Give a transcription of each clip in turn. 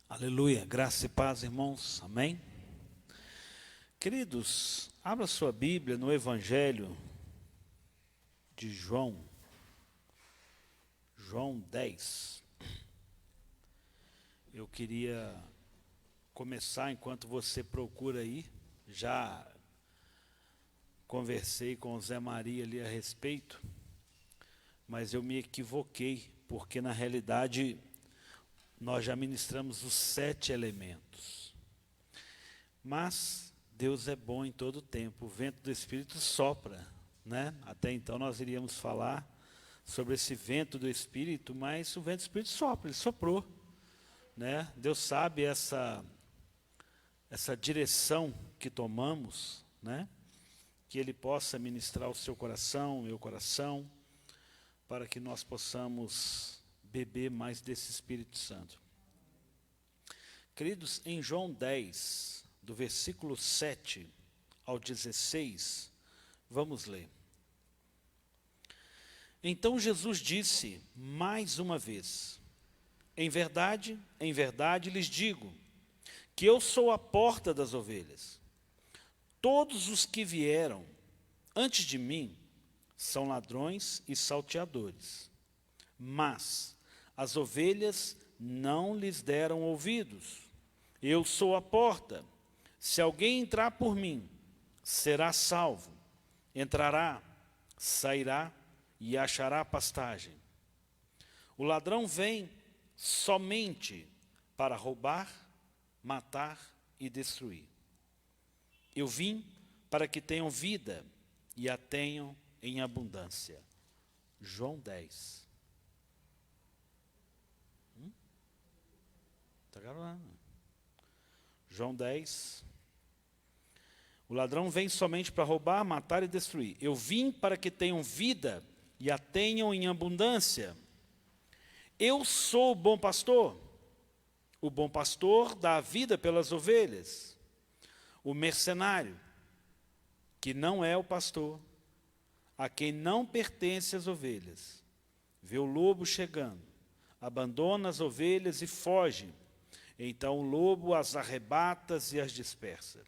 Aleluia, graça e paz, irmãos, amém? Queridos, abra sua Bíblia no Evangelho de João, João 10. Eu queria começar, enquanto você procura aí, já conversei com o Zé Maria ali a respeito, mas eu me equivoquei, porque na realidade nós já ministramos os 7 elementos. Mas Deus é bom em todo tempo, o vento do Espírito sopra, né? Até então nós iríamos falar sobre esse vento do Espírito, mas o vento do Espírito sopra, ele soprou, né? Deus sabe essa direção que tomamos, né? Que Ele possa ministrar o seu coração, o meu coração, para que nós possamos beber mais desse Espírito Santo. Queridos, em João 10, do versículo 7 ao 16, vamos ler. Então Jesus disse mais uma vez: em verdade lhes digo, que eu sou a porta das ovelhas. Todos os que vieram antes de mim são ladrões e salteadores, mas as ovelhas não lhes deram ouvidos. Eu sou a porta. Se alguém entrar por mim, será salvo. Entrará, sairá e achará pastagem. O ladrão vem somente para roubar, matar e destruir. Eu vim para que tenham vida e a tenham em abundância. João 10. Está gravando. João 10. O ladrão vem somente para roubar, matar e destruir. Eu vim para que tenham vida e a tenham em abundância. Eu sou o bom pastor. O bom pastor dá a vida pelas ovelhas. O mercenário, que não é o pastor, a quem não pertence as ovelhas, vê o lobo chegando, abandona as ovelhas e foge. Então o lobo as arrebata e as dispersa.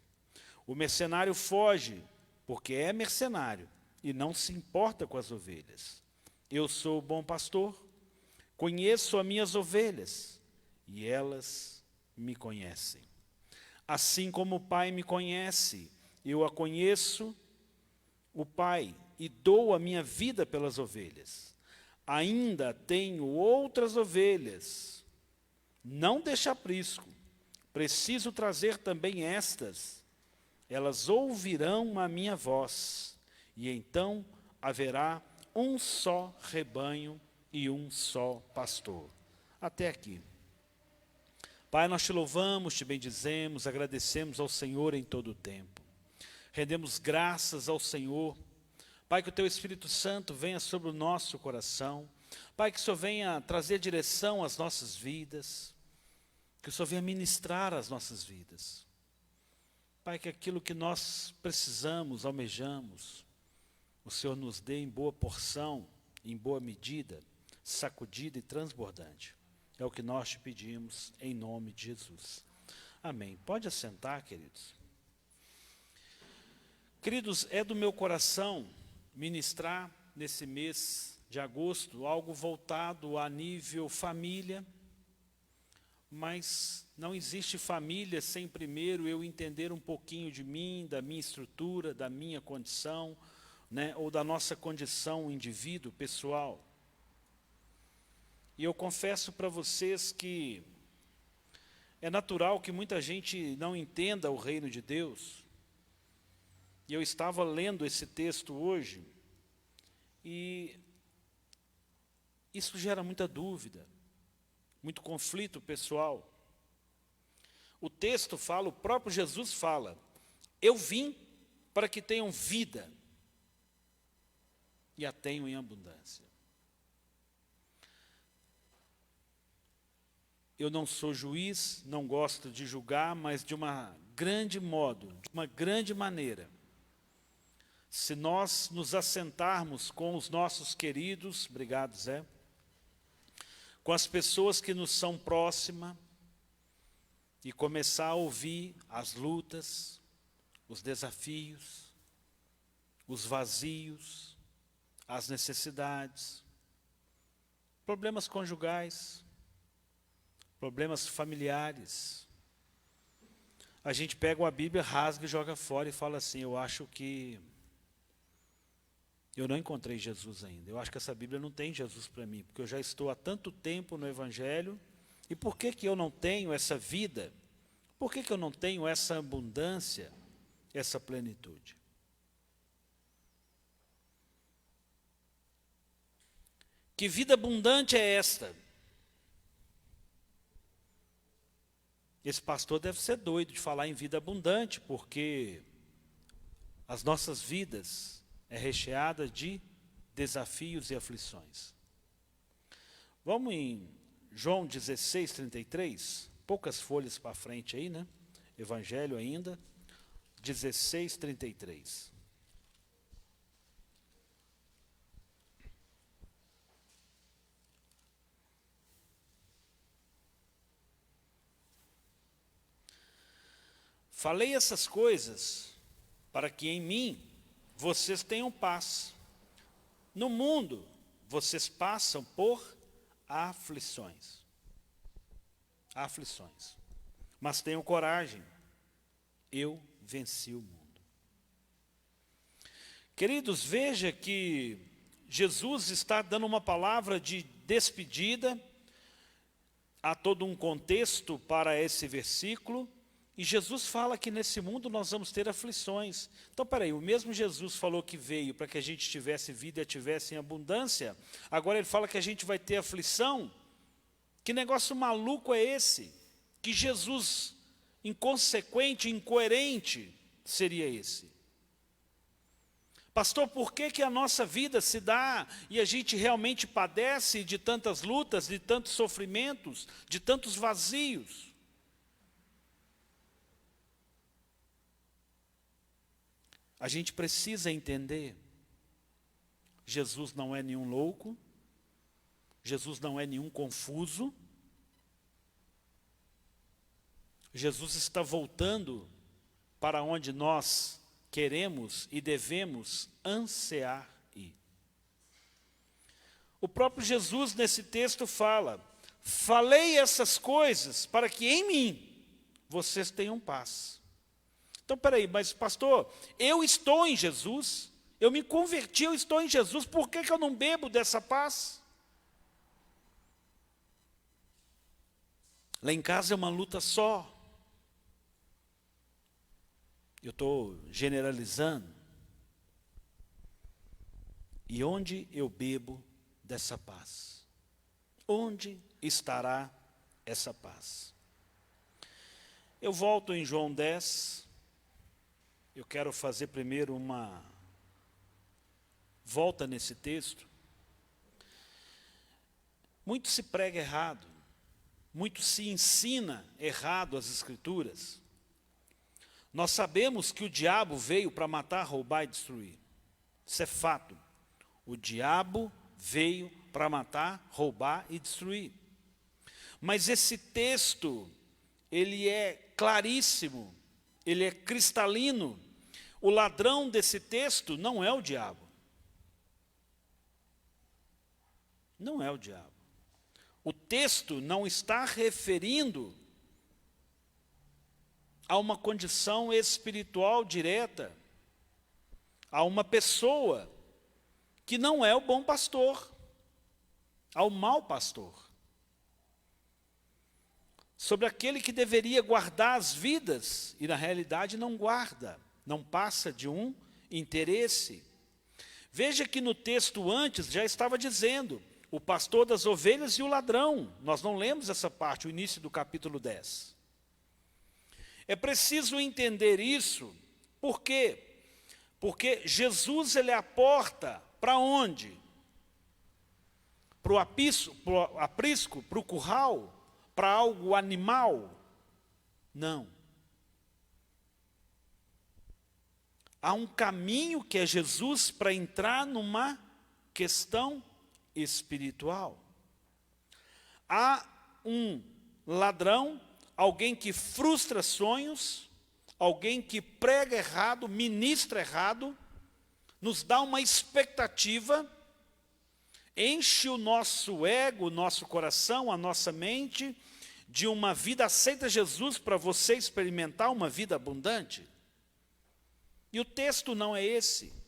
O mercenário foge, porque é mercenário, e não se importa com as ovelhas. Eu sou o bom pastor, conheço as minhas ovelhas, e elas me conhecem. Assim como o Pai me conhece, eu a conheço, o Pai, e dou a minha vida pelas ovelhas. Ainda tenho outras ovelhas, não deixe aprisco, preciso trazer também estas. Elas ouvirão a minha voz, e então haverá um só rebanho e um só pastor. Até aqui. Pai, nós te louvamos, te bendizemos, agradecemos ao Senhor em todo o tempo. Rendemos graças ao Senhor. Pai, que o Teu Espírito Santo venha sobre o nosso coração. Pai, que o Senhor venha trazer direção às nossas vidas. Que o Senhor venha ministrar as nossas vidas. Pai, que aquilo que nós precisamos, almejamos, o Senhor nos dê em boa porção, em boa medida, sacudida e transbordante. É o que nós te pedimos, em nome de Jesus. Amém. Pode assentar, queridos. Queridos, é do meu coração ministrar nesse mês de agosto algo voltado a nível família, mas não existe família sem primeiro eu entender um pouquinho de mim, da minha estrutura, da minha condição, né, ou da nossa condição indivíduo, pessoal. E eu confesso para vocês que é natural que muita gente não entenda o reino de Deus. E eu estava lendo esse texto hoje, e isso gera muita dúvida, muito conflito pessoal. O texto fala, o próprio Jesus fala, eu vim para que tenham vida e a tenham em abundância. Eu não sou juiz, não gosto de julgar, mas de uma grande modo, de uma grande maneira, se nós nos assentarmos com os nossos queridos, obrigado Zé, com as pessoas que nos são próximas, e começar a ouvir as lutas, os desafios, os vazios, as necessidades, problemas conjugais, problemas familiares. A gente pega a Bíblia, rasga e joga fora e fala assim, eu acho que eu não encontrei Jesus ainda. Eu acho que essa Bíblia não tem Jesus para mim, porque eu já estou há tanto tempo no Evangelho, e por que eu não tenho essa vida? Por que eu não tenho essa abundância, essa plenitude? Que vida abundante é esta? Esse pastor deve ser doido de falar em vida abundante, porque as nossas vidas é recheada de desafios e aflições. Vamos em João 16, 33, poucas folhas para frente aí, né? Evangelho ainda, 16, 33. Falei essas coisas para que em mim vocês tenham paz. No mundo, vocês passam por aflições. Aflições. Mas tenham coragem. Eu venci o mundo. Queridos, veja que Jesus está dando uma palavra de despedida. Há todo um contexto para esse versículo. E Jesus fala que nesse mundo nós vamos ter aflições. Então, peraí, o mesmo Jesus falou que veio para que a gente tivesse vida e a tivesse em abundância, agora ele fala que a gente vai ter aflição? Que negócio maluco é esse? Que Jesus inconsequente, incoerente seria esse? Pastor, por que a nossa vida se dá e a gente realmente padece de tantas lutas, de tantos sofrimentos, de tantos vazios? A gente precisa entender, Jesus não é nenhum louco, Jesus não é nenhum confuso, Jesus está voltando para onde nós queremos e devemos ansiar ir. O próprio Jesus nesse texto fala, falei essas coisas para que em mim vocês tenham paz. Então, peraí, mas pastor, eu estou em Jesus, eu me converti, eu estou em Jesus, por que eu não bebo dessa paz? Lá em casa é uma luta só. Eu estou generalizando. E onde eu bebo dessa paz? Onde estará essa paz? Eu volto em João 10. Eu quero fazer primeiro uma volta nesse texto. Muito se prega errado, muito se ensina errado as Escrituras. Nós sabemos que o diabo veio para matar, roubar e destruir. Isso é fato. O diabo veio para matar, roubar e destruir. Mas esse texto, ele é claríssimo, ele é cristalino. O ladrão desse texto não é o diabo. Não é o diabo. O texto não está referindo a uma condição espiritual direta, a uma pessoa que não é o bom pastor, ao mau pastor. Sobre aquele que deveria guardar as vidas, e na realidade não guarda, não passa de um interesse. Veja que no texto antes já estava dizendo, o pastor das ovelhas e o ladrão. Nós não lemos essa parte, o início do capítulo 10. É preciso entender isso, por quê? Porque Jesus, ele é a porta para onde? Para o aprisco, para o curral, para algo animal? Não. Há um caminho que é Jesus para entrar numa questão espiritual. Há um ladrão alguém que frustra sonhos, alguém que prega errado, ministra errado, nos dá uma expectativa, enche o nosso ego, o nosso coração, a nossa mente, de uma vida aceita Jesus para você experimentar uma vida abundante. E o texto não é esse.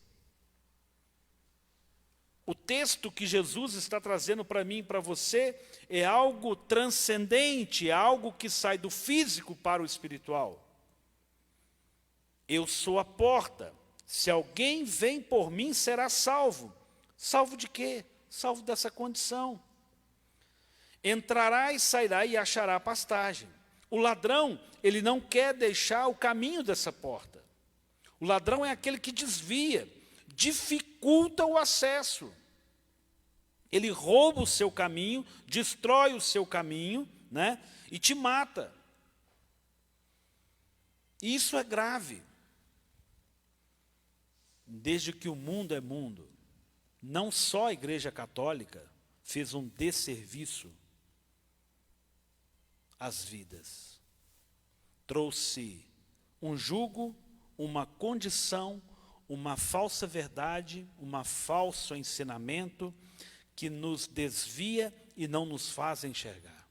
O texto que Jesus está trazendo para mim e para você é algo transcendente, é algo que sai do físico para o espiritual. Eu sou a porta. Se alguém vem por mim, será salvo. Salvo de quê? Salvo dessa condição. Entrará e sairá e achará pastagem. O ladrão, ele não quer deixar o caminho dessa porta. O ladrão é aquele que desvia, dificulta o acesso. Ele rouba o seu caminho, destrói o seu caminho, né, e te mata. E isso é grave. Desde que o mundo é mundo, não só a Igreja Católica fez um desserviço às vidas. Trouxe um jugo, uma condição, uma falsa verdade, um falso ensinamento que nos desvia e não nos faz enxergar.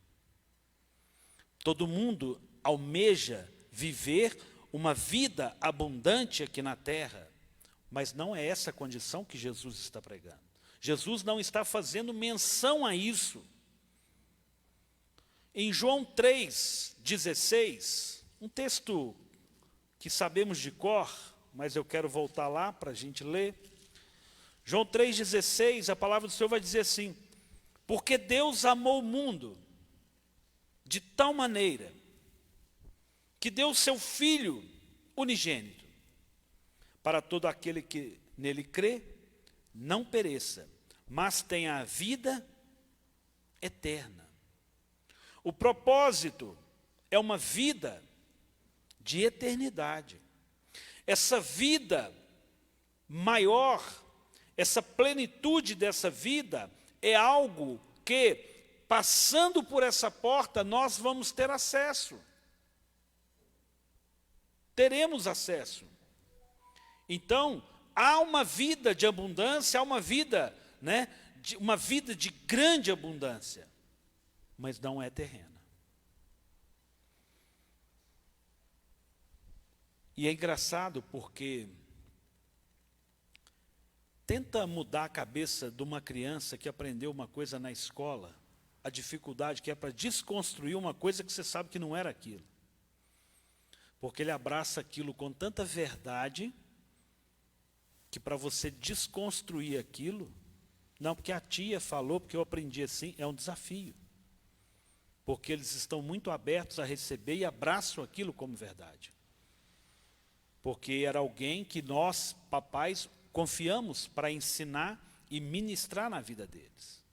Todo mundo almeja viver uma vida abundante aqui na terra, mas não é essa a condição que Jesus está pregando. Jesus não está fazendo menção a isso. Em João 3,16, um texto que sabemos de cor, mas eu quero voltar lá para a gente ler. João 3,16, a palavra do Senhor vai dizer assim: porque Deus amou o mundo de tal maneira que deu o seu Filho unigênito, para todo aquele que nele crê, não pereça, mas tenha a vida eterna. O propósito é uma vida de eternidade. Essa vida maior, essa plenitude dessa vida é algo que, passando por essa porta, nós vamos ter acesso. Teremos acesso. Então, há uma vida de abundância, há uma vida, né, uma vida de grande abundância, mas não é terrena. E é engraçado porque tenta mudar a cabeça de uma criança que aprendeu uma coisa na escola, a dificuldade que é para desconstruir uma coisa que você sabe que não era aquilo. Porque ele abraça aquilo com tanta verdade, que para você desconstruir aquilo, não, porque a tia falou, porque eu aprendi assim, é um desafio. Porque eles estão muito abertos a receber e abraçam aquilo como verdade. Porque era alguém que nós, papais, confiamos para ensinar e ministrar na vida deles.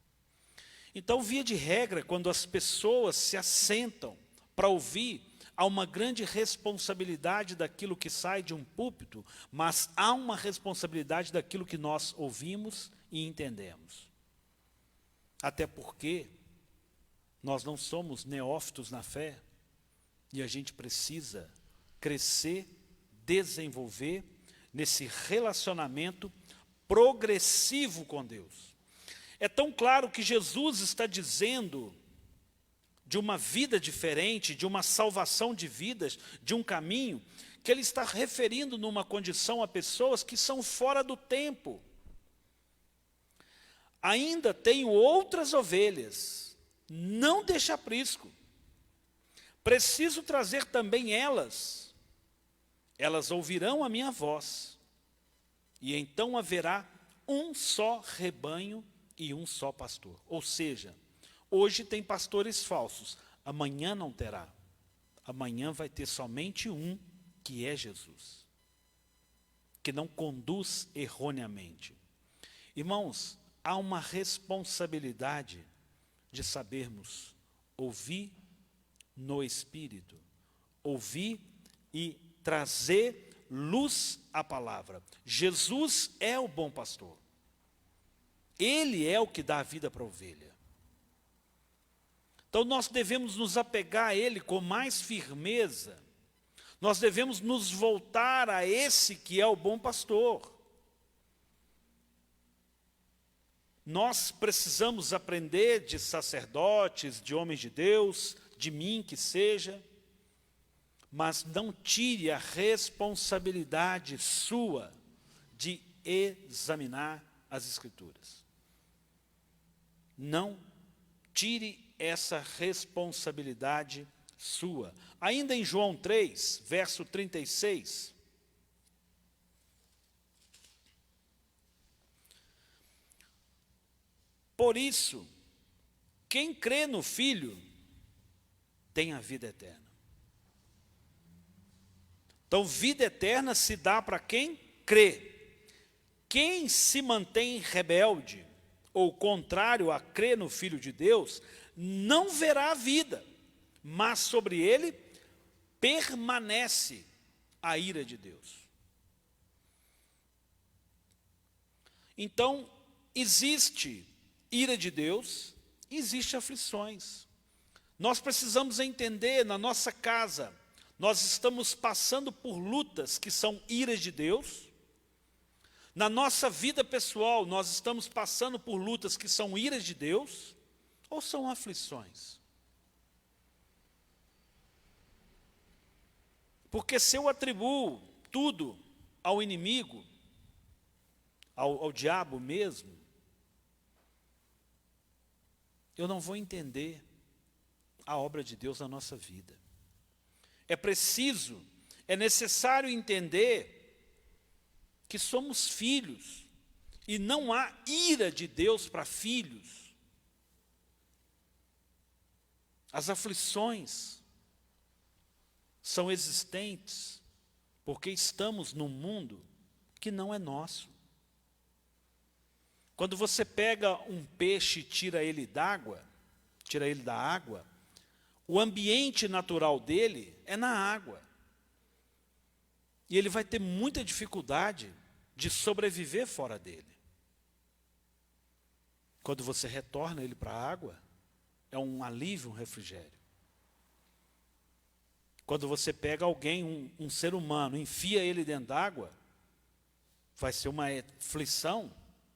Então, via de regra, quando as pessoas se assentam para ouvir, há uma grande responsabilidade daquilo que sai de um púlpito, mas há uma responsabilidade daquilo que nós ouvimos e entendemos. Até porque nós não somos neófitos na fé e a gente precisa crescer, desenvolver nesse relacionamento progressivo com Deus. É tão claro que Jesus está dizendo de uma vida diferente, de uma salvação de vidas, de um caminho, que ele está referindo numa condição a pessoas que são fora do tempo. Ainda tenho outras ovelhas, não deixe aprisco. Preciso trazer também elas. Elas ouvirão a minha voz, e então haverá um só rebanho e um só pastor. Ou seja, hoje tem pastores falsos, amanhã não terá. Amanhã vai ter somente um, que é Jesus, que não conduz erroneamente. Irmãos, há uma responsabilidade de sabermos ouvir no Espírito, ouvir e trazer luz à palavra. Jesus é o bom pastor. Ele é o que dá a vida para a ovelha. Então nós devemos nos apegar a Ele com mais firmeza. Nós devemos nos voltar a esse que é o bom pastor. Nós precisamos aprender de sacerdotes, de homens de Deus, de mim que seja, mas não tire a responsabilidade sua de examinar as Escrituras. Não tire essa responsabilidade sua. Ainda em João 3, verso 36, por isso, quem crê no Filho tem a vida eterna. Então, vida eterna se dá para quem crê. Quem se mantém rebelde, ou contrário a crer no Filho de Deus, não verá a vida, mas sobre ele permanece a ira de Deus. Então, existe ira de Deus, existe aflições. Nós precisamos entender, na nossa casa, nós estamos passando por lutas que são iras de Deus. Na nossa vida pessoal, nós estamos passando por lutas que são iras de Deus, ou são aflições? Porque se eu atribuo tudo ao inimigo, ao diabo mesmo, eu não vou entender a obra de Deus na nossa vida. É necessário entender que somos filhos, e não há ira de Deus para filhos. As aflições são existentes, porque estamos num mundo que não é nosso. Quando você pega um peixe e tira ele da água, o ambiente natural dele é na água. E ele vai ter muita dificuldade de sobreviver fora dele. Quando você retorna ele para a água, é um alívio, um refrigério. Quando você pega alguém, um ser humano, enfia ele dentro d'água, vai ser uma aflição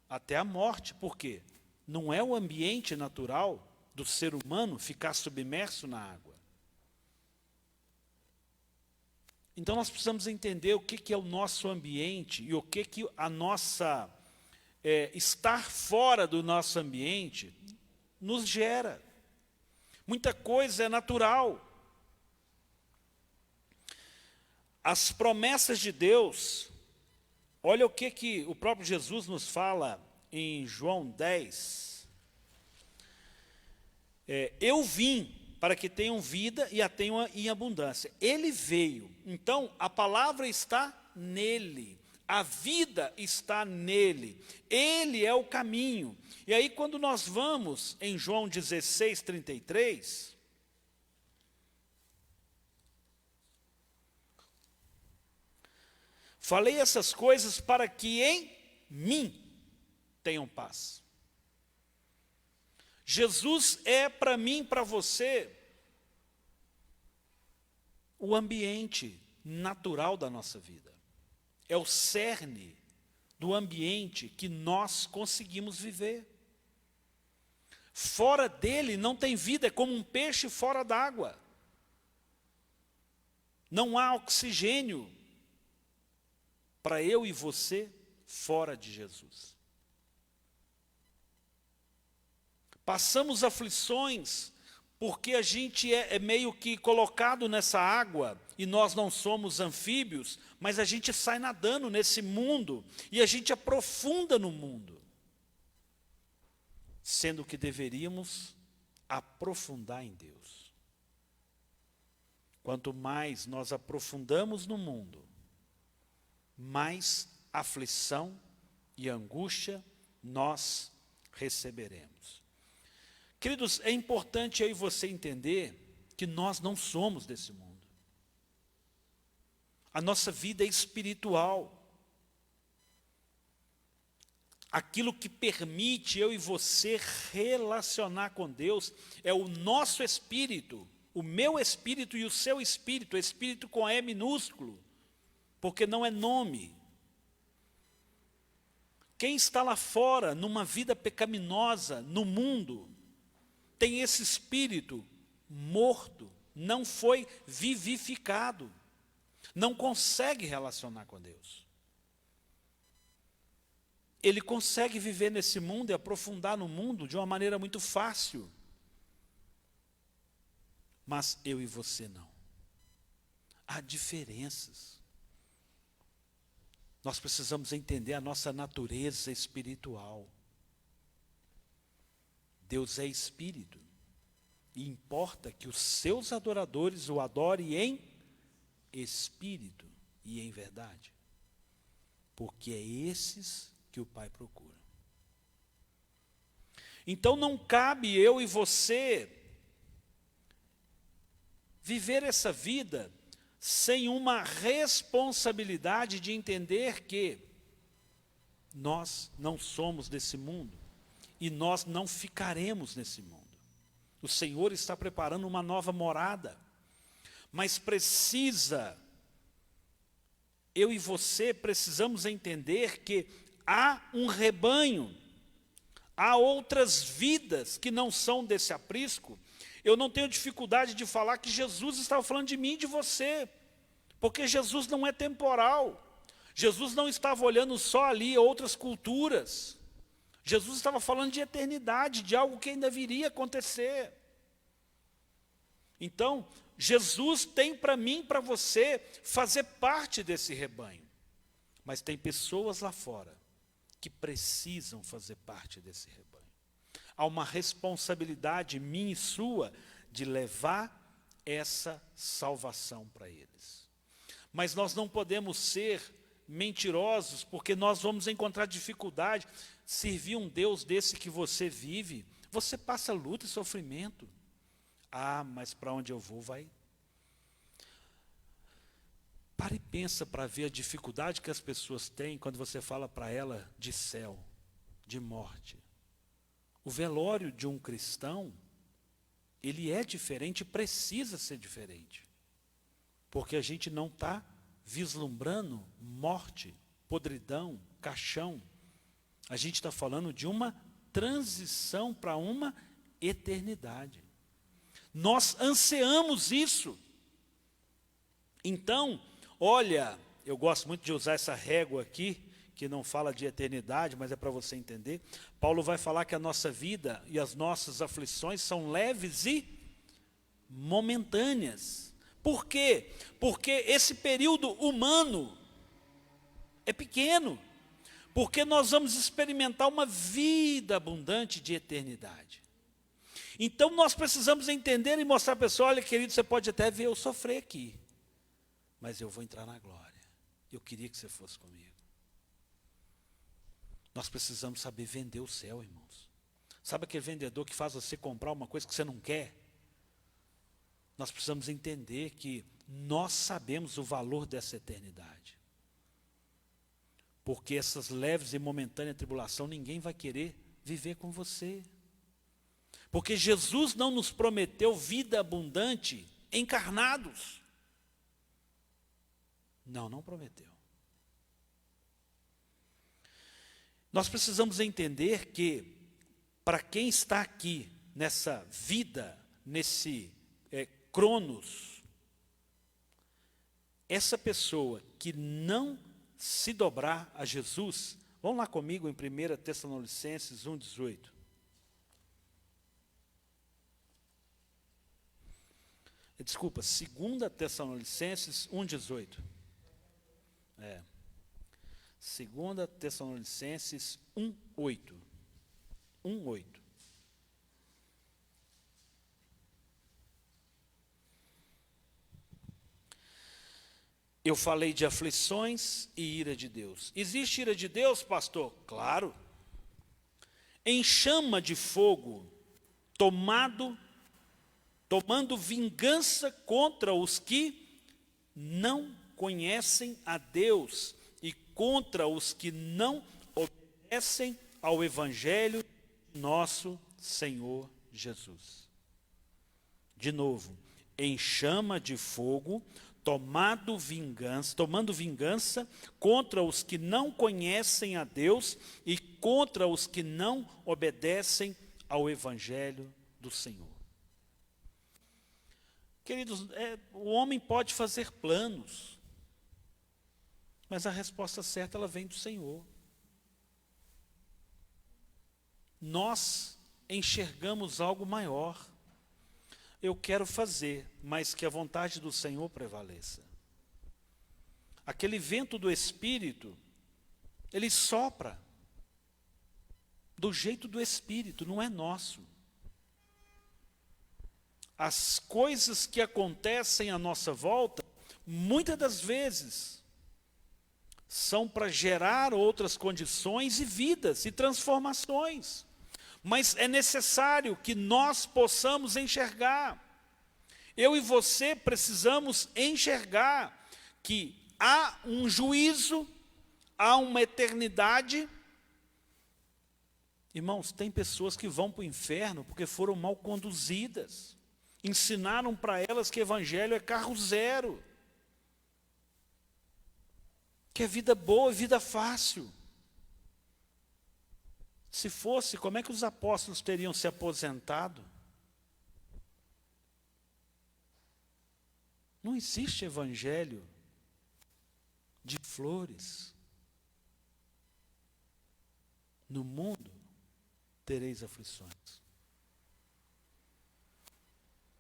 até a morte. Por quê? Não é o ambiente natural do ser humano ficar submerso na água. Então nós precisamos entender o que é o nosso ambiente e o que a nossa estar fora do nosso ambiente nos gera. Muita coisa é natural. As promessas de Deus, olha o que o próprio Jesus nos fala em João 10. Eu vim para que tenham vida e a tenham em abundância. Ele veio. Então, a palavra está nele. A vida está nele. Ele é o caminho. E aí, quando nós vamos em João 16, 33... falei essas coisas para que em mim tenham paz. Jesus é para mim, para você, o ambiente natural da nossa vida. É o cerne do ambiente que nós conseguimos viver. Fora dele não tem vida, é como um peixe fora d'água. Não há oxigênio para eu e você fora de Jesus. Passamos aflições porque a gente é meio que colocado nessa água e nós não somos anfíbios, mas a gente sai nadando nesse mundo e a gente aprofunda no mundo, sendo que deveríamos aprofundar em Deus. Quanto mais nós aprofundamos no mundo, mais aflição e angústia nós receberemos. Queridos, é importante aí você entender que nós não somos desse mundo. A nossa vida é espiritual. aquilo que permite eu e você relacionar com Deus é o nosso espírito, o meu espírito e o seu espírito, espírito com E minúsculo, porque não é nome. Quem está lá fora, numa vida pecaminosa, no mundo, tem esse espírito morto, não foi vivificado, não consegue relacionar com Deus. Ele consegue viver nesse mundo e aprofundar no mundo de uma maneira muito fácil. Mas eu e você não. Há diferenças. Nós precisamos entender a nossa natureza espiritual. Deus é espírito. E importa que os seus adoradores o adorem em espírito e em verdade. Porque é esses que o Pai procura. Então não cabe eu e você viver essa vida sem uma responsabilidade de entender que nós não somos desse mundo e nós não ficaremos nesse mundo. O Senhor está preparando uma nova morada, mas eu e você precisamos entender que há um rebanho, há outras vidas que não são desse aprisco. Eu não tenho dificuldade de falar que Jesus estava falando de mim e de você, porque Jesus não é temporal. Jesus não estava olhando só ali outras culturas. Jesus estava falando de eternidade, de algo que ainda viria a acontecer. Então, Jesus tem para mim e para você fazer parte desse rebanho. Mas tem pessoas lá fora que precisam fazer parte desse rebanho. Há uma responsabilidade minha e sua de levar essa salvação para eles. Mas nós não podemos ser mentirosos, porque nós vamos encontrar dificuldade. Servir um Deus desse que você vive, você passa luta e sofrimento. Ah, mas para onde eu vou vai. Para e pensa para ver a dificuldade que as pessoas têm quando você fala para ela de céu, de morte. O velório de um cristão, ele é diferente, precisa ser diferente. Porque a gente não está vislumbrando morte, podridão, caixão. A gente está falando de uma transição para uma eternidade. Nós ansiamos isso. Então, olha, eu gosto muito de usar essa régua aqui, que não fala de eternidade, mas é para você entender. Paulo vai falar que a nossa vida e as nossas aflições são leves e momentâneas. Por quê? Porque esse período humano é pequeno. Porque nós vamos experimentar uma vida abundante de eternidade. Então nós precisamos entender e mostrar para a pessoa, olha querido, você pode até ver eu sofrer aqui, mas eu vou entrar na glória. Eu queria que você fosse comigo. Nós precisamos saber vender o céu, irmãos. Sabe aquele vendedor que faz você comprar uma coisa que você não quer? Nós precisamos entender que nós sabemos o valor dessa eternidade. Porque essas leves e momentâneas tribulação, ninguém vai querer viver com você. Porque Jesus não nos prometeu vida abundante encarnados. Não prometeu. Nós precisamos entender que, para quem está aqui, nessa vida, nesse cronos, essa pessoa que não se dobrar a Jesus, vamos lá comigo em 1 Tessalonicenses 1,18. Desculpa, 2 Tessalonicenses 1,18. 2 Tessalonicenses 1,8. 1,8. Eu falei de aflições e ira de Deus. Existe ira de Deus, pastor? Claro. Em chama de fogo, tomando vingança contra os que não conhecem a Deus e contra os que não obedecem obedecem ao evangelho de nosso Senhor Jesus. De novo, em chama de fogo, tomando vingança contra os que não conhecem a Deus e contra os que não obedecem ao evangelho do Senhor. Queridos, o homem pode fazer planos, mas a resposta certa ela vem do Senhor. Nós enxergamos algo maior. Eu quero fazer, mas que a vontade do Senhor prevaleça. Aquele vento do Espírito, ele sopra do jeito do Espírito, não é nosso. As coisas que acontecem à nossa volta, muitas das vezes, são para gerar outras condições e vidas e transformações. Mas é necessário que nós possamos enxergar. Eu e você precisamos enxergar que há um juízo, há uma eternidade. Irmãos, tem pessoas que vão para o inferno porque foram mal conduzidas. Ensinaram para elas que evangelho é carro zero. Que é vida boa, vida fácil. Se fosse, como é que os apóstolos teriam se aposentado? Não existe evangelho de flores. No mundo tereis aflições.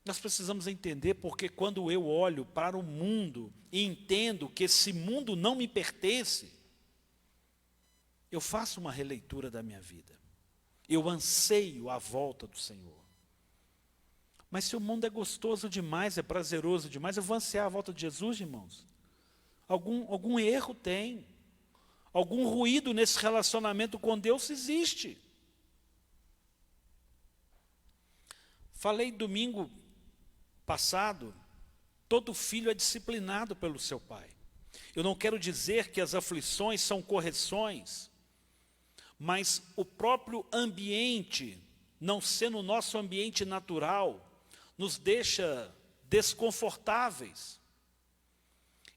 Nós precisamos entender, porque quando eu olho para o mundo e entendo que esse mundo não me pertence, eu faço uma releitura da minha vida. Eu anseio a volta do Senhor. Mas se o mundo é gostoso demais, é prazeroso demais, eu vou ansiar a volta de Jesus, irmãos? Algum erro tem. Algum ruído nesse relacionamento com Deus existe. Falei domingo passado, todo filho é disciplinado pelo seu pai. Eu não quero dizer que as aflições são correções, mas o próprio ambiente, não sendo o nosso ambiente natural, nos deixa desconfortáveis.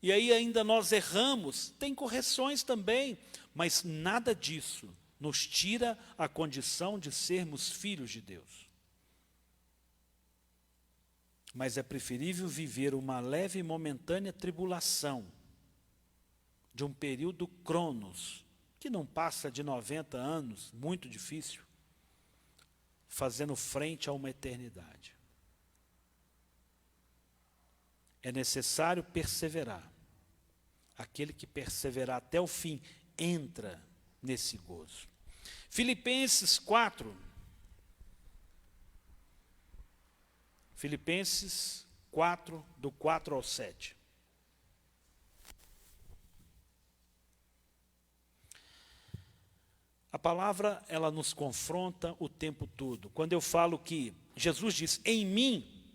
E aí ainda nós erramos, tem correções também, mas nada disso nos tira a condição de sermos filhos de Deus. Mas é preferível viver uma leve e momentânea tribulação de um período cronos, que não passa de 90 anos, muito difícil, fazendo frente a uma eternidade. É necessário perseverar. Aquele que perseverar até o fim, entra nesse gozo. Filipenses 4. Filipenses 4, do 4 ao 7. A palavra, ela nos confronta o tempo todo. Quando eu falo que Jesus diz, em mim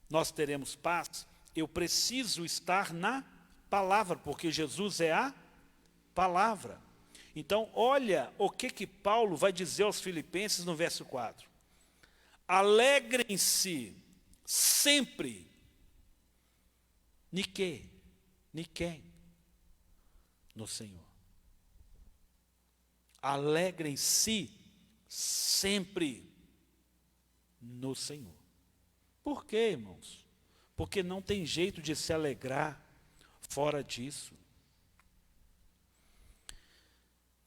nós teremos paz, eu preciso estar na palavra, porque Jesus é a palavra. Então, olha o que Paulo vai dizer aos Filipenses no verso 4. Alegrem-se sempre. Niquem no Senhor. Alegrem-se sempre no Senhor. Por quê, irmãos? Porque não tem jeito de se alegrar fora disso.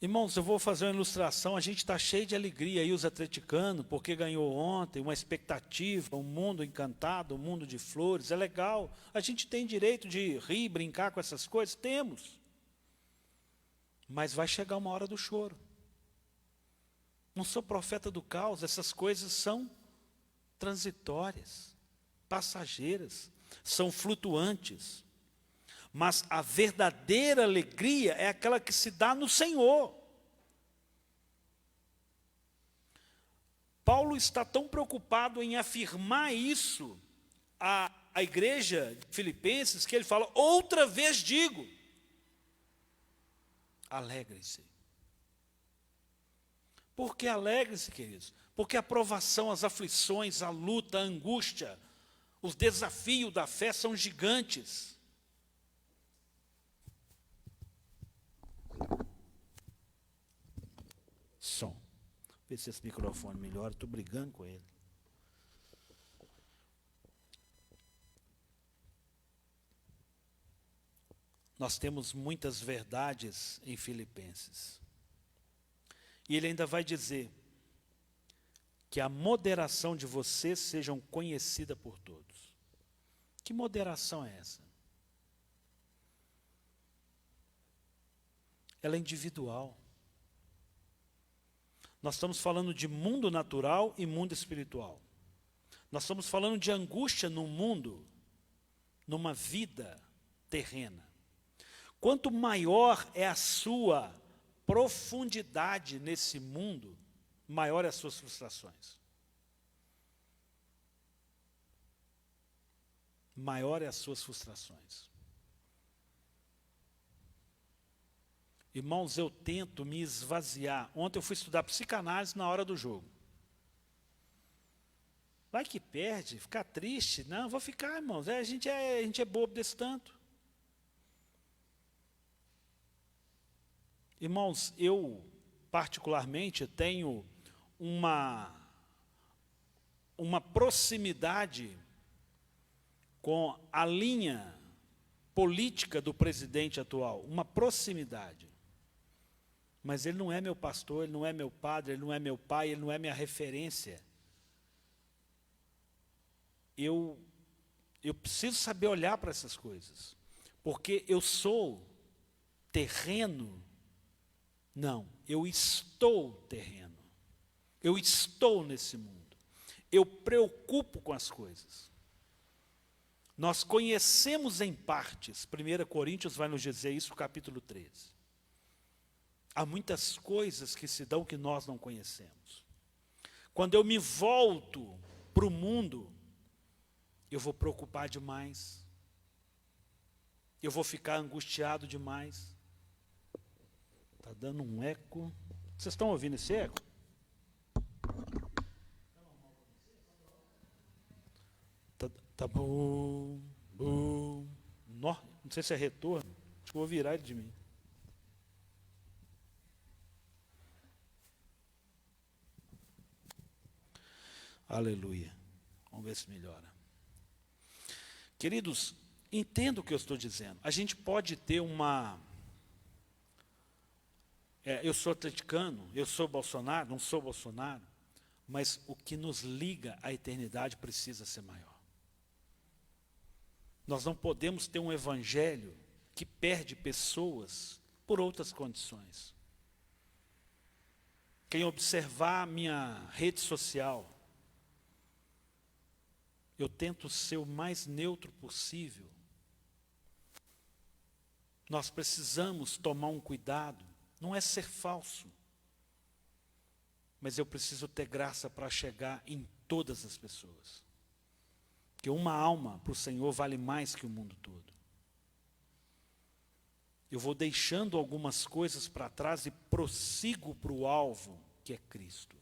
Irmãos, eu vou fazer uma ilustração. A gente está cheio de alegria aí, os atleticanos, porque ganhou ontem, uma expectativa, um mundo encantado, um mundo de flores. É legal. A gente tem direito de rir, brincar com essas coisas? Temos. Mas vai chegar uma hora do choro. Não sou profeta do caos, essas coisas são transitórias, passageiras, são flutuantes. Mas a verdadeira alegria é aquela que se dá no Senhor. Paulo está tão preocupado em afirmar isso à igreja de Filipenses, que ele fala, outra vez digo, alegrem-se. Porque alegre-se, queridos. Porque a provação, as aflições, a luta, a angústia, os desafios da fé são gigantes. Som. Vê se esse microfone melhora, estou brigando com ele. Nós temos muitas verdades em Filipenses. E ele ainda vai dizer que a moderação de vocês sejam conhecida por todos. Que moderação é essa? Ela é individual. Nós estamos falando de mundo natural e mundo espiritual. Nós estamos falando de angústia no mundo, numa vida terrena. Quanto maior é a sua profundidade nesse mundo, maior é as suas frustrações. Maior é as suas frustrações. Irmãos, eu tento me esvaziar. Ontem eu fui estudar psicanálise na hora do jogo. Vai que perde, ficar triste. Não, vou ficar, irmãos. A gente é bobo desse tanto. Irmãos, eu particularmente tenho uma proximidade com a linha política do presidente atual, uma proximidade. Mas ele não é meu pastor, ele não é meu padre, ele não é meu pai, ele não é minha referência. Eu preciso saber olhar para essas coisas, porque eu sou terreno. Não, eu estou terreno. Eu estou nesse mundo. Eu preocupo com as coisas. Nós conhecemos em partes. 1 Coríntios vai nos dizer isso, capítulo 13. Há muitas coisas que se dão que nós não conhecemos. Quando eu me volto para o mundo, eu vou preocupar demais. Eu vou ficar angustiado demais. Está dando um eco. Vocês estão ouvindo esse eco? Tá bom. Não sei se é retorno. Acho que eu vou virar ele de mim. Aleluia. Vamos ver se melhora. Queridos, entenda o que eu estou dizendo. A gente pode ter uma... eu sou atleticano, eu sou Bolsonaro, não sou Bolsonaro, mas o que nos liga à eternidade precisa ser maior. Nós não podemos ter um evangelho que perde pessoas por outras condições. Quem observar a minha rede social, eu tento ser o mais neutro possível. Nós precisamos tomar um cuidado. Não é ser falso, mas eu preciso ter graça para chegar em todas as pessoas. Porque uma alma para o Senhor vale mais que o mundo todo. Eu vou deixando algumas coisas para trás e prossigo para o alvo, que é Cristo.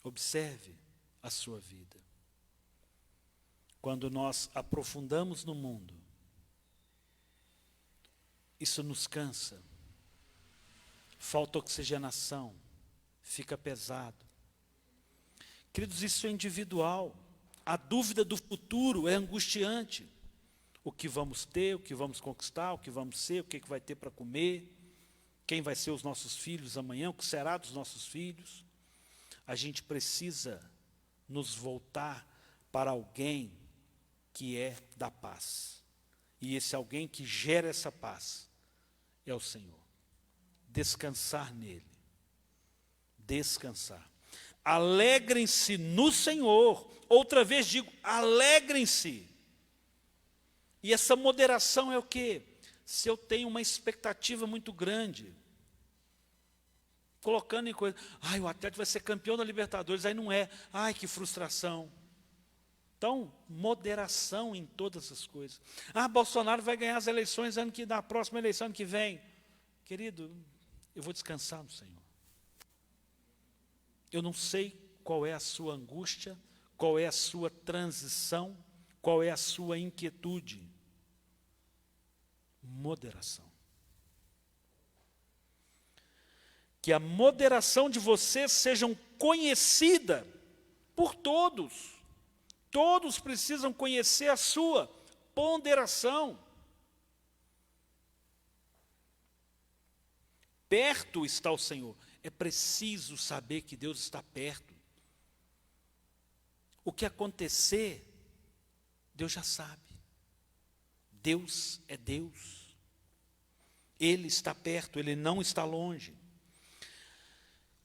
Observe a sua vida. Quando nós aprofundamos no mundo, isso nos cansa, falta oxigenação, fica pesado. Queridos, isso é individual. A dúvida do futuro é angustiante. O que vamos ter, o que vamos conquistar, o que vamos ser, o que vai ter para comer, quem vai ser os nossos filhos amanhã, o que será dos nossos filhos. A gente precisa nos voltar para alguém que é da paz. E esse alguém que gera essa paz é o Senhor. Descansar nele. Descansar. Alegrem-se no Senhor. Outra vez digo, alegrem-se. E essa moderação é o quê? Se eu tenho uma expectativa muito grande, colocando em coisa, o Atlético vai ser campeão da Libertadores, aí não é, que frustração. Então, moderação em todas as coisas. Bolsonaro vai ganhar as eleições na próxima eleição ano que vem. Querido, eu vou descansar no Senhor. Eu não sei qual é a sua angústia, qual é a sua transição, qual é a sua inquietude. Moderação. Que a moderação de vocês seja conhecida por todos. Todos precisam conhecer a sua ponderação. Perto está o Senhor. É preciso saber que Deus está perto. O que acontecer, Deus já sabe. Deus é Deus. Ele está perto, Ele não está longe.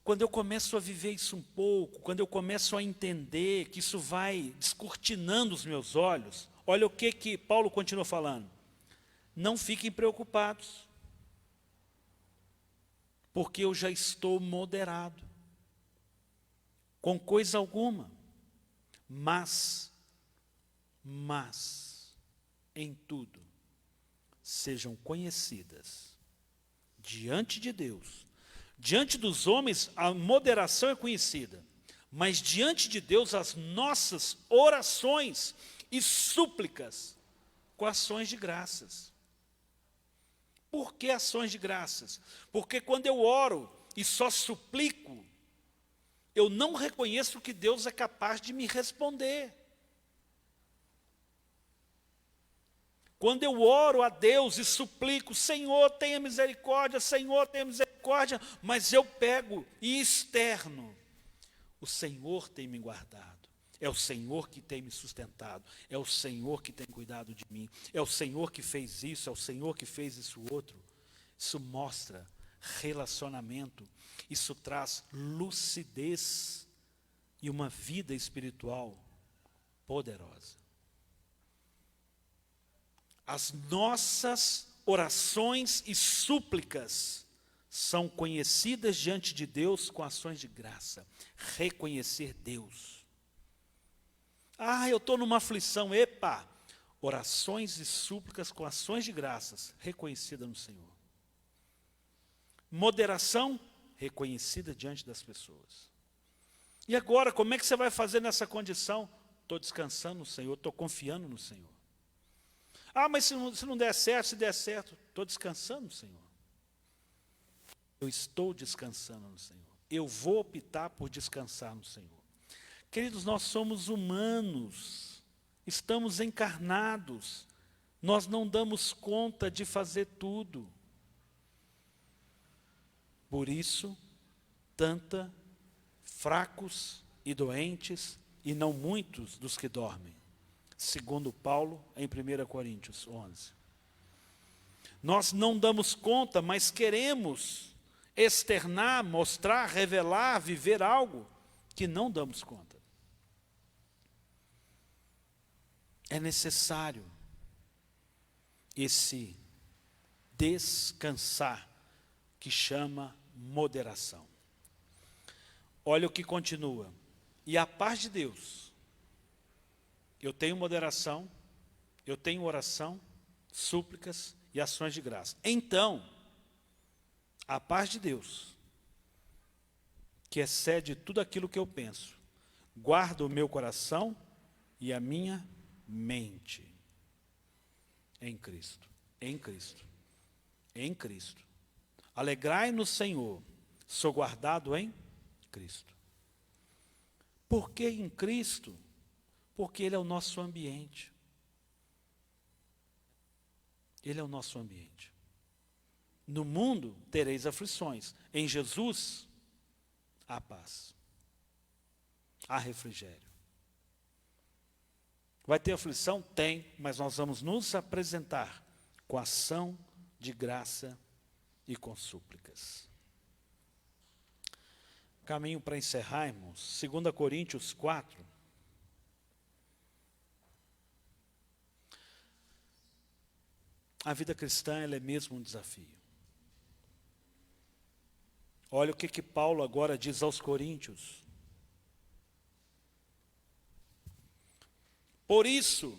Quando eu começo a viver isso um pouco, quando eu começo a entender que isso vai descortinando os meus olhos, olha o que Paulo continua falando. Não fiquem preocupados, porque eu já estou moderado, com coisa alguma, mas, em tudo, sejam conhecidas diante de Deus. Diante dos homens, a moderação é conhecida, mas diante de Deus, as nossas orações e súplicas com ações de graças. Por que ações de graças? Porque quando eu oro e só suplico, eu não reconheço que Deus é capaz de me responder. Quando eu oro a Deus e suplico, Senhor, tenha misericórdia, Senhor, tenha misericórdia, mas eu pego e externo, o Senhor tem me guardado, é o Senhor que tem me sustentado, é o Senhor que tem cuidado de mim, é o Senhor que fez isso, é o Senhor que fez isso outro. Isso mostra relacionamento, isso traz lucidez e uma vida espiritual poderosa. As nossas orações e súplicas são conhecidas diante de Deus com ações de graça. Reconhecer Deus. Eu estou numa aflição. Epa! Orações e súplicas com ações de graças, reconhecida no Senhor. Moderação, reconhecida diante das pessoas. E agora, como é que você vai fazer nessa condição? Estou descansando no Senhor, estou confiando no Senhor. Mas se não der certo, se der certo, estou descansando no Senhor. Eu estou descansando no Senhor. Eu vou optar por descansar no Senhor. Queridos, nós somos humanos, estamos encarnados, nós não damos conta de fazer tudo. Por isso, fracos e doentes, e não muitos dos que dormem. Segundo Paulo, em 1 Coríntios 11. Nós não damos conta, mas queremos externar, mostrar, revelar, viver algo que não damos conta. É necessário esse descansar que chama moderação. Olha o que continua. E a paz de Deus. Eu tenho moderação, eu tenho oração, súplicas e ações de graça. Então, a paz de Deus, que excede tudo aquilo que eu penso, guarda o meu coração e a minha mente em Cristo, em Cristo, em Cristo. Alegrai no Senhor, sou guardado em Cristo. Por que em Cristo? Porque Ele é o nosso ambiente. Ele é o nosso ambiente. No mundo tereis aflições. Em Jesus, há paz. Há refrigério. Vai ter aflição? Tem, mas nós vamos nos apresentar com ação de graça e com súplicas. Caminho para encerrar, irmãos. 2 Coríntios 4. A vida cristã, ela é mesmo um desafio. Olha o que Paulo agora diz aos Coríntios. Por isso,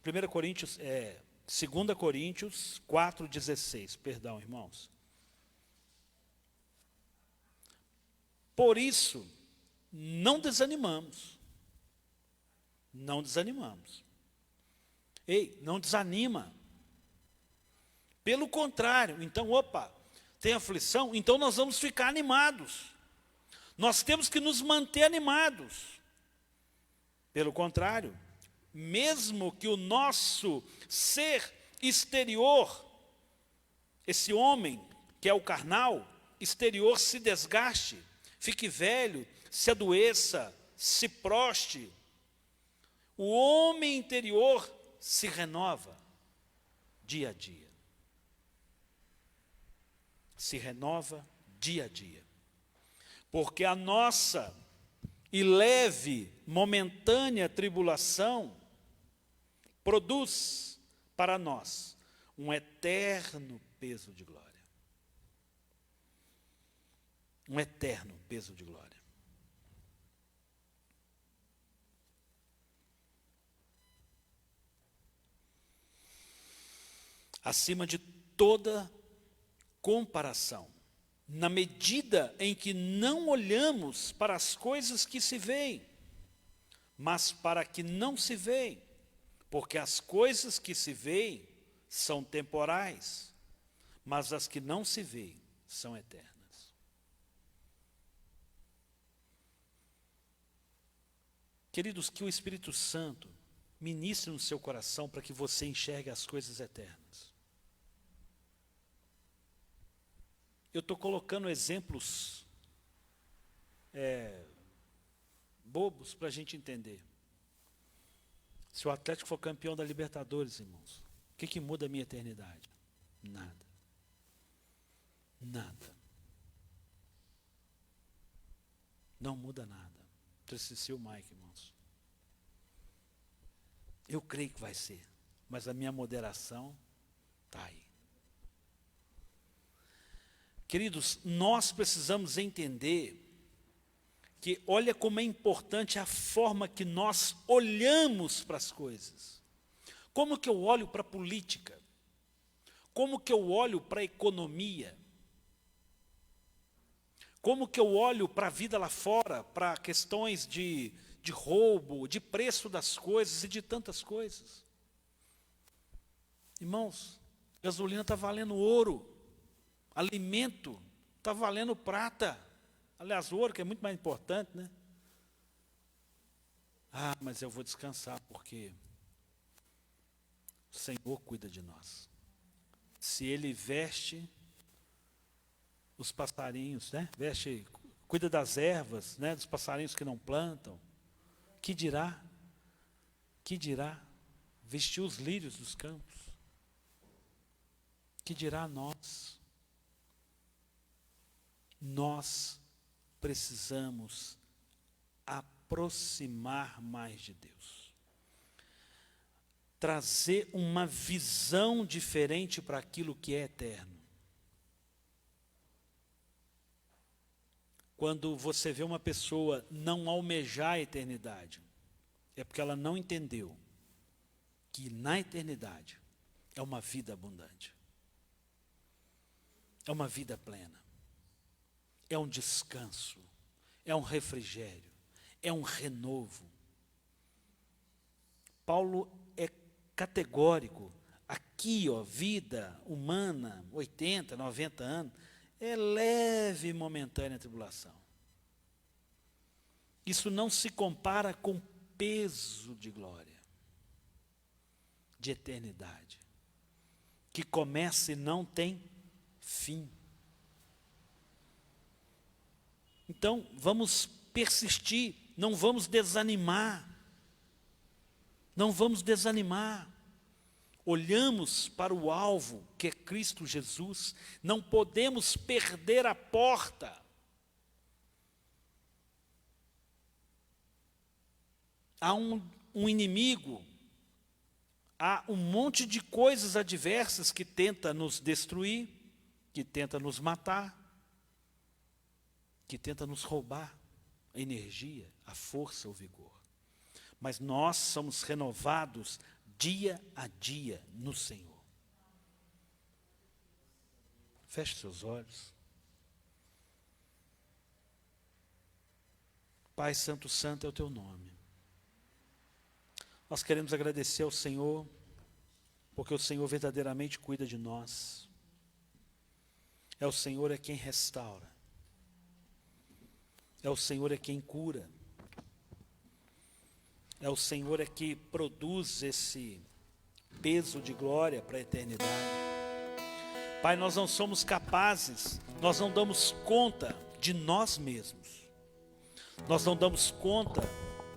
2 Coríntios 4,16, perdão, irmãos. Por isso, não desanimamos. Não desanimamos. Ei, não desanima. Pelo contrário, então, tem aflição, então nós vamos ficar animados. Nós temos que nos manter animados. Pelo contrário, mesmo que o nosso ser exterior, esse homem que é o carnal, exterior se desgaste, fique velho, se adoeça, se proste, o homem interior se renova dia a dia. Se renova dia a dia. Porque a nossa e leve, momentânea tribulação produz para nós um eterno peso de glória. Um eterno peso de glória. Acima de toda comparação, na medida em que não olhamos para as coisas que se veem, mas para que não se veem, porque as coisas que se veem são temporais, mas as que não se veem são eternas. Queridos, que o Espírito Santo ministre no seu coração para que você enxergue as coisas eternas. Eu estou colocando exemplos bobos para a gente entender. Se o Atlético for campeão da Libertadores, irmãos, o que muda a minha eternidade? Nada. Nada. Não muda nada. Entristeci o Mike, irmãos. Eu creio que vai ser, mas a minha moderação está aí. Queridos, nós precisamos entender que olha como é importante a forma que nós olhamos para as coisas. Como que eu olho para a política? Como que eu olho para a economia? Como que eu olho para a vida lá fora, para questões de roubo, de preço das coisas e de tantas coisas? Irmãos, gasolina está valendo ouro. Alimento está valendo prata. Aliás, ouro, que é muito mais importante, né? Mas eu vou descansar, porque o Senhor cuida de nós. Se Ele veste os passarinhos, né? Cuida das ervas, né? Dos passarinhos que não plantam. Que dirá? Vestiu os lírios dos campos. Que dirá nós? Nós precisamos aproximar mais de Deus. Trazer uma visão diferente para aquilo que é eterno. Quando você vê uma pessoa não almejar a eternidade, é porque ela não entendeu que na eternidade é uma vida abundante. É uma vida plena. É um descanso, é um refrigério, é um renovo. Paulo é categórico. Aqui, vida humana, 80, 90 anos, é leve e momentânea tribulação. Isso não se compara com peso de glória, de eternidade, que começa e não tem fim. Então, vamos persistir, não vamos desanimar. Não vamos desanimar. Olhamos para o alvo, que é Cristo Jesus, não podemos perder a porta. Há um inimigo, há um monte de coisas adversas que tenta nos destruir, que tenta nos matar, que tenta nos roubar a energia, a força, o vigor. Mas nós somos renovados dia a dia no Senhor. Feche seus olhos. Pai Santo, Santo é o teu nome. Nós queremos agradecer ao Senhor, porque o Senhor verdadeiramente cuida de nós. É o Senhor é quem restaura. É o Senhor é quem cura. É o Senhor é que produz esse peso de glória para a eternidade. Pai, nós não somos capazes, nós não damos conta de nós mesmos. Nós não damos conta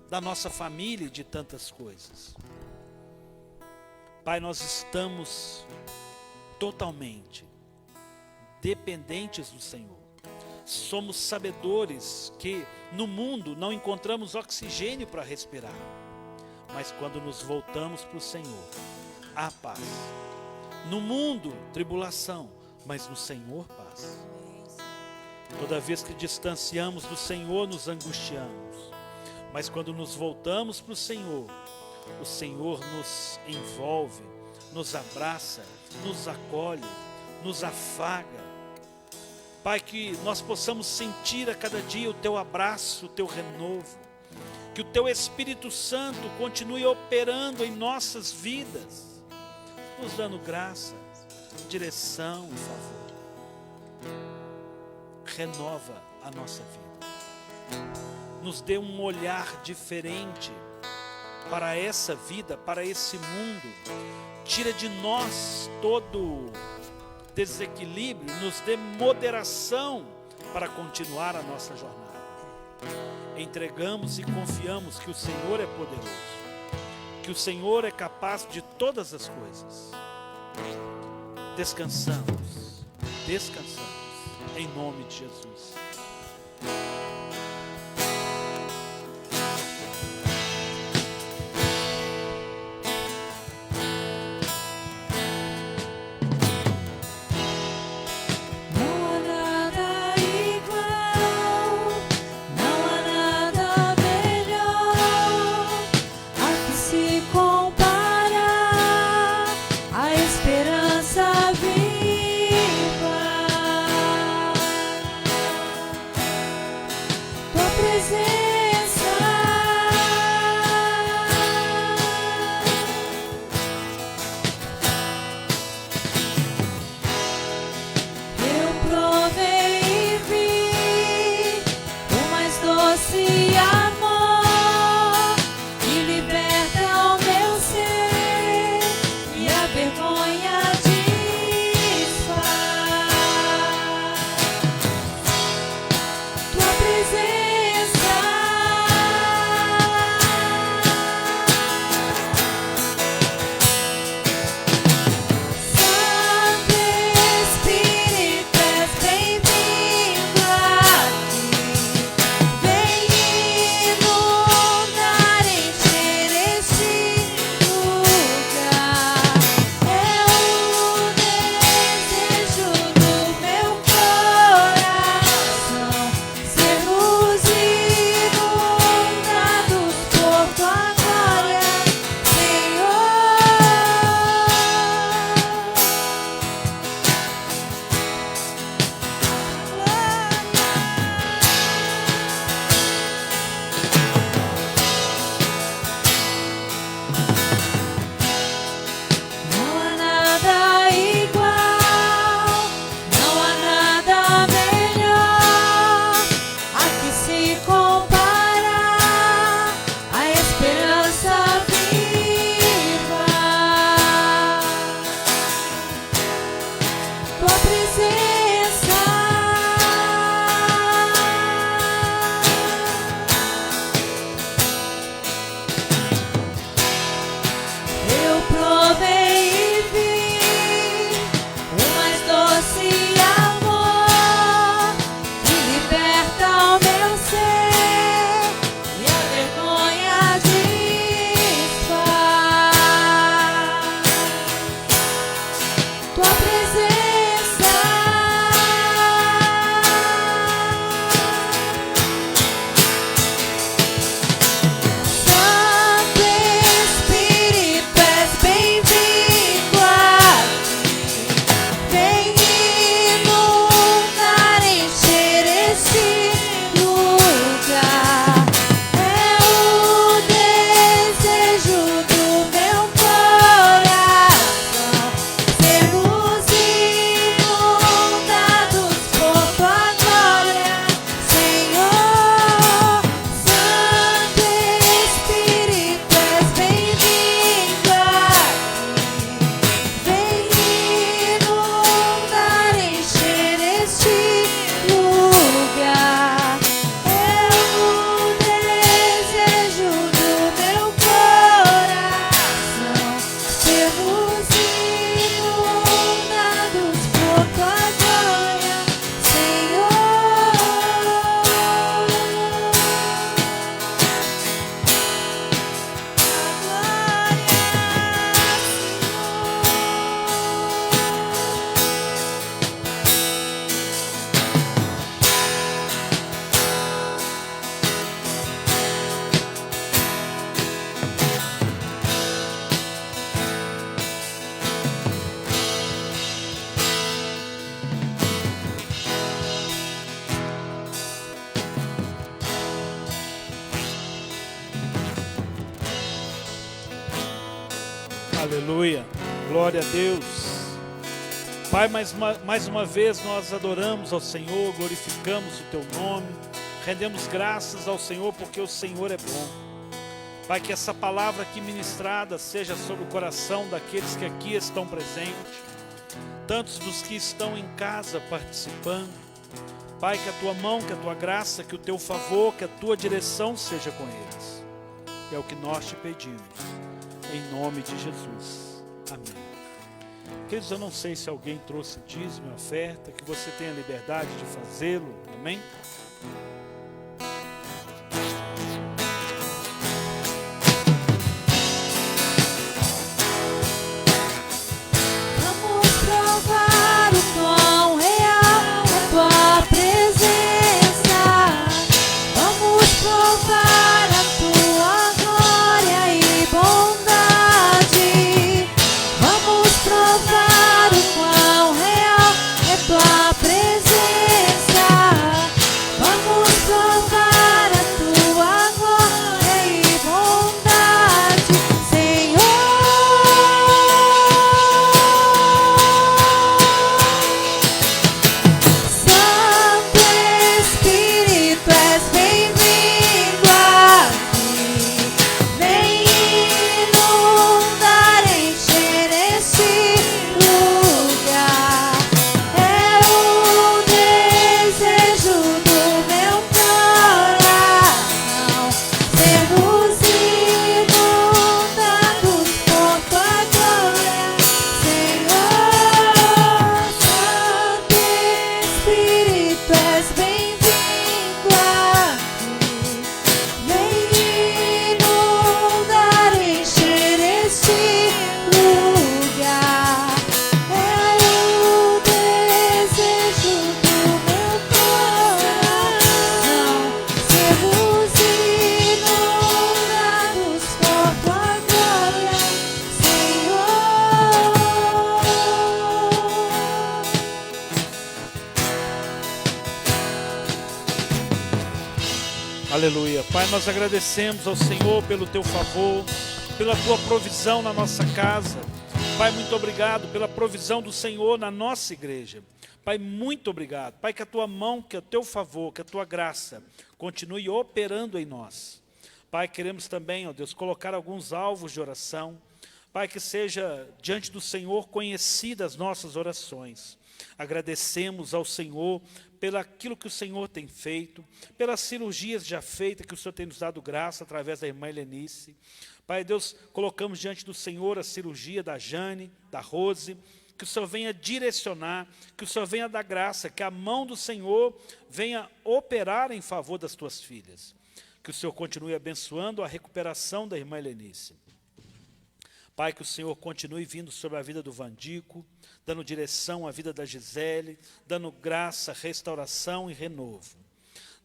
da nossa família e de tantas coisas. Pai, nós estamos totalmente dependentes do Senhor. Somos sabedores que no mundo não encontramos oxigênio para respirar. Mas quando nos voltamos para o Senhor, há paz. No mundo, tribulação, mas no Senhor, paz. Toda vez que distanciamos do Senhor, nos angustiamos. Mas quando nos voltamos para o Senhor nos envolve, nos abraça, nos acolhe, nos afaga. Pai, que nós possamos sentir a cada dia o teu abraço, o teu renovo. Que o teu Espírito Santo continue operando em nossas vidas, nos dando graça, direção e favor. Renova a nossa vida. Nos dê um olhar diferente para essa vida, para esse mundo. Tira de nós todo desequilíbrio, nos dê moderação para continuar a nossa jornada. Entregamos e confiamos que o Senhor é poderoso, que o Senhor é capaz de todas as coisas. Descansamos, em nome de Jesus. Aleluia. Glória a Deus. Pai, mais uma vez nós adoramos ao Senhor, glorificamos o Teu nome, rendemos graças ao Senhor porque o Senhor é bom. Pai, que essa palavra aqui ministrada seja sobre o coração daqueles que aqui estão presentes, tantos dos que estão em casa participando. Pai, que a Tua mão, que a Tua graça, que o Teu favor, que a Tua direção seja com eles. É o que nós te pedimos, em nome de Jesus. Amém. Queridos, eu não sei se alguém trouxe dízimo e oferta, que você tenha liberdade de fazê-lo. Amém? Vamos provar o quão real é Tua presença. Vamos provar a Tua glória e bondade. Vamos provar o quão real é Tua presença. Vamos provar a Tua glória e bondade, Santo Espírito, és bem-vindo aqui. Vem inundar, encher este lugar. É o desejo do meu coração, sermos inundados por Tua glória, Senhor. Santo Espírito, és bem-vindo aqui. Vem inundar, encher este lugar. É o desejo do meu coração, sermos inundados por Tua glória, Senhor. Aleluia. Pai, nós agradecemos ao Senhor pelo Teu favor, pela Tua provisão na nossa casa. Pai, muito obrigado pela provisão do Senhor na nossa igreja. Pai, muito obrigado. Pai, que a Tua mão, que o Teu favor, que a Tua graça continue operando em nós. Pai, queremos também, ó Deus, colocar alguns alvos de oração. Pai, que seja diante do Senhor conhecidas as nossas orações. Agradecemos ao Senhor pelo aquilo que o Senhor tem feito, pelas cirurgias já feitas, que o Senhor tem nos dado graça através da irmã Helenice. Pai Deus, colocamos diante do Senhor a cirurgia da Jane, da Rose, que o Senhor venha direcionar, que o Senhor venha dar graça, que a mão do Senhor venha operar em favor das tuas filhas. Que o Senhor continue abençoando a recuperação da irmã Helenice. Pai, que o Senhor continue vindo sobre a vida do Vandico, dando direção à vida da Gisele, dando graça, restauração e renovo.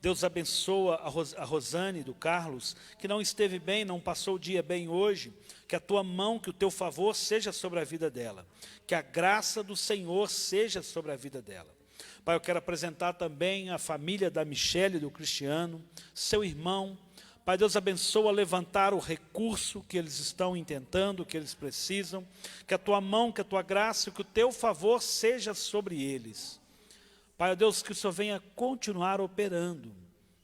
Deus abençoa a Rosane do Carlos, que não esteve bem, não passou o dia bem hoje, que a Tua mão, que o Teu favor seja sobre a vida dela, que a graça do Senhor seja sobre a vida dela. Pai, eu quero apresentar também a família da Michele e do Cristiano, seu irmão. Pai Deus, abençoa levantar o recurso que eles estão intentando, que eles precisam, que a Tua mão, que a Tua graça, que o Teu favor seja sobre eles. Pai Deus, que o Senhor venha continuar operando,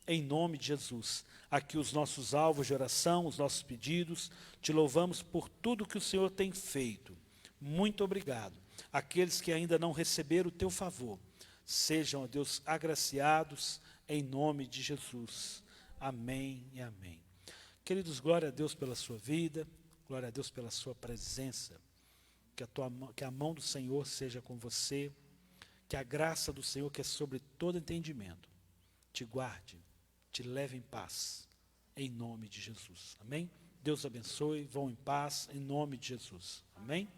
em nome de Jesus. Aqui os nossos alvos de oração, os nossos pedidos, te louvamos por tudo que o Senhor tem feito. Muito obrigado. Aqueles que ainda não receberam o Teu favor, sejam, ó Deus, agraciados em nome de Jesus. Amém e amém. Queridos, glória a Deus pela sua vida, glória a Deus pela sua presença. Que a mão do Senhor seja com você, que a graça do Senhor, que é sobre todo entendimento, te guarde, te leve em paz, em nome de Jesus. Amém? Deus abençoe, vão em paz, em nome de Jesus. Amém?